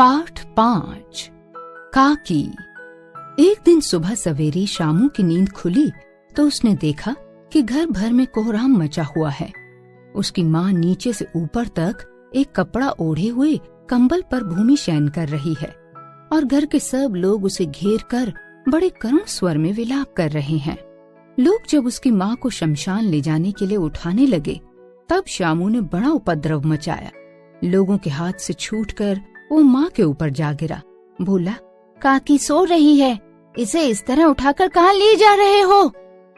पाठ 5 काकी। एक दिन सुबह सवेरे शामू की नींद खुली तो उसने देखा कि घर भर में कोहराम मचा हुआ है। उसकी माँ नीचे से ऊपर तक एक कपड़ा ओढ़े हुए कंबल पर भूमि शयन कर रही है और घर के सब लोग उसे घेर कर बड़े करुण स्वर में विलाप कर रहे हैं। लोग जब उसकी माँ को शमशान ले जाने के लिए उठाने लगे तब शामू ने बड़ा उपद्रव मचाया। लोगों के हाथ से छूटकर वो माँ के ऊपर जा गिरा। बोला, काकी सो रही है, इसे इस तरह उठाकर कहाँ ले जा रहे हो?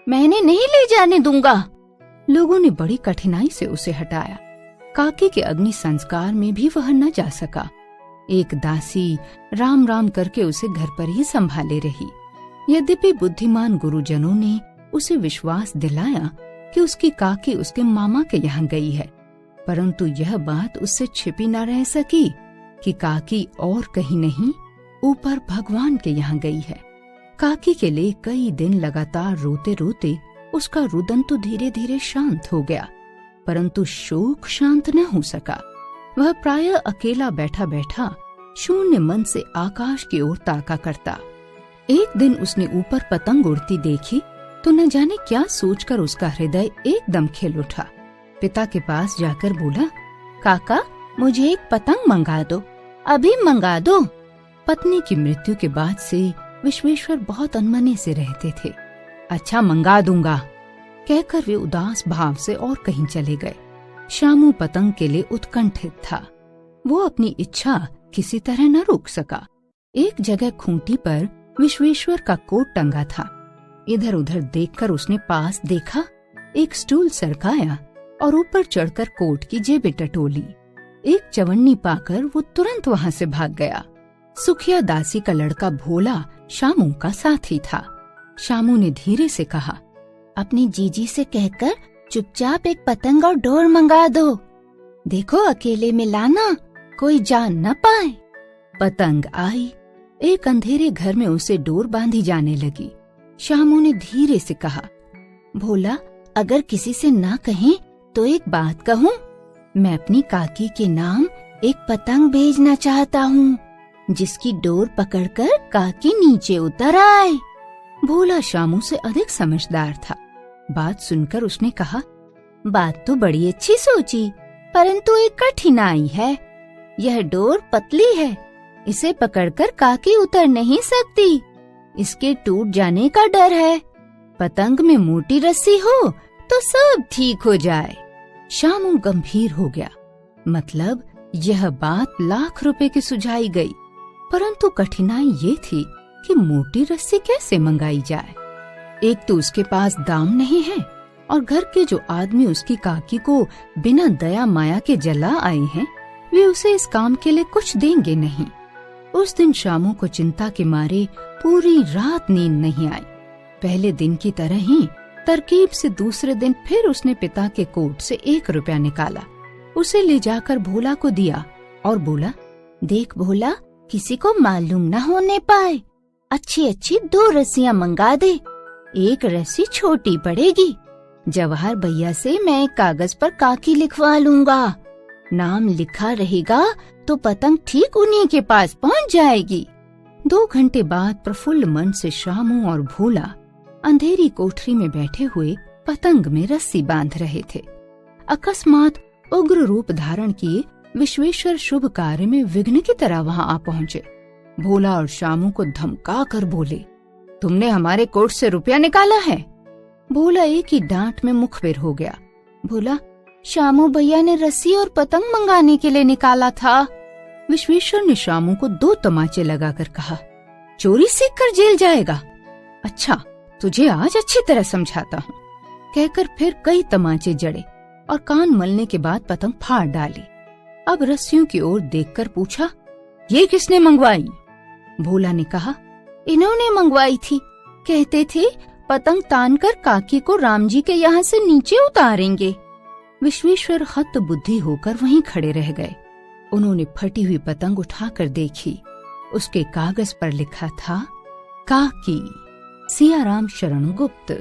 मैंने नहीं ले जाने दूंगा। लोगों ने बड़ी कठिनाई से उसे हटाया। काकी के अग्नि संस्कार में भी वह न जा सका। एक दासी राम राम करके उसे घर पर ही संभाले रही। यद्यपि बुद्धिमान गुरुजनों ने उसे विश्वास दिलाया कि उसकी काकी उसके मामा के यहाँ गई है, परंतु यह बात उससे छिपी न रह सकी कि काकी और कहीं नहीं ऊपर भगवान के यहाँ गई है। काकी के लिए कई दिन लगातार रोते रोते उसका रुदन तो धीरे धीरे शांत हो गया, परंतु शोक शांत न हो सका। वह प्रायः अकेला बैठा बैठा शून्य मन से आकाश की ओर ताका करता। एक दिन उसने ऊपर पतंग उड़ती देखी तो न जाने क्या सोचकर उसका हृदय एकदम खिल उठा। पिता के पास जाकर बोला, काका मुझे एक पतंग मंगा दो, अभी मंगा दो। पत्नी की मृत्यु के बाद से विश्वेश्वर बहुत अनमने से रहते थे। अच्छा मंगा दूंगा कहकर वे उदास भाव से और कहीं चले गए। शामू पतंग के लिए उत्कंठित था। वो अपनी इच्छा किसी तरह न रोक सका। एक जगह खूंटी पर विश्वेश्वर का कोट टंगा था। इधर उधर देखकर उसने पास देखा, एक स्टूल सरकाया और ऊपर चढ़कर कोट की जेबें टटोली। एक चवन्नी पाकर वो तुरंत वहाँ से भाग गया। सुखिया दासी का लड़का भोला शामू का साथी था। शामू ने धीरे से कहा, अपनी जीजी से कहकर चुपचाप एक पतंग और डोर मंगा दो। देखो अकेले में लाना, कोई जान न पाए। पतंग आई। एक अंधेरे घर में उसे डोर बांधी जाने लगी। शामू ने धीरे से कहा, भोला अगर किसी से ना कहें तो एक बात कहूँ, मैं अपनी काकी के नाम एक पतंग भेजना चाहता हूँ, जिसकी डोर पकड़कर काकी नीचे उतर आए। भोला शामू से अधिक समझदार था। बात सुनकर उसने कहा, बात तो बड़ी अच्छी सोची, परंतु एक कठिनाई है। यह डोर पतली है, इसे पकड़कर काकी उतर नहीं सकती। इसके टूट जाने का डर है। पतंग में मोटी रस्सी हो तो सब ठीक हो जाए। शामू गंभीर हो गया। मतलब यह बात लाख रुपए की सुझाई गई, परंतु कठिनाई ये थी कि मोटी रस्सी कैसे मंगाई जाए। एक तो उसके पास दाम नहीं है और घर के जो आदमी उसकी काकी को बिना दया माया के जला आए हैं, वे उसे इस काम के लिए कुछ देंगे नहीं। उस दिन शामू को चिंता के मारे पूरी रात नींद नहीं आई। पहले दिन की तरह ही तरकीब से दूसरे दिन फिर उसने पिता के कोट से 1 रुपया निकाला। उसे ले जाकर भोला को दिया और बोला, देख भोला, किसी को मालूम न होने पाए, अच्छी अच्छी 2 रस्सियां मंगा दे। एक रस्सी छोटी पड़ेगी। जवाहर भैया से मैं एक कागज पर काकी लिखवा लूंगा। नाम लिखा रहेगा तो पतंग ठीक उन्हीं के पास पहुंच जाएगी। 2 घंटे बाद प्रफुल्ल मन से शामू और भोला अंधेरी कोठरी में बैठे हुए पतंग में रस्सी बांध रहे थे। अकस्मात उग्र रूप धारण किए विश्वेश्वर शुभ कार्य में विघ्न की तरह वहां आ पहुँचे। भोला और शामू को धमका कर बोले, तुमने हमारे कोट से रुपया निकाला है? भोला एक ही डांट में मुखबिर हो गया। भोला, शामू भैया ने रस्सी और पतंग मंगाने के लिए निकाला था। विश्वेश्वर ने शामू को 2 तमाचे लगाकर कहा, चोरी सीख कर जेल जाएगा। अच्छा, तुझे आज अच्छी तरह समझाता हूँ कहकर फिर कई तमाचे जड़े और कान मलने के बाद पतंग फाड़ डाली। अब रस्सियों की ओर देखकर पूछा, ये किसने मंगवाई? भोला ने कहा, इन्होंने मंगवाई थी। कहते थे पतंग तानकर काकी को राम जी के यहाँ से नीचे उतारेंगे। विश्वेश्वर हत बुद्धि होकर वहीं खड़े रह गए। उन्होंने फटी हुई पतंग उठाकर देखी। उसके कागज पर लिखा था, काकी, सियाराम शरण गुप्त।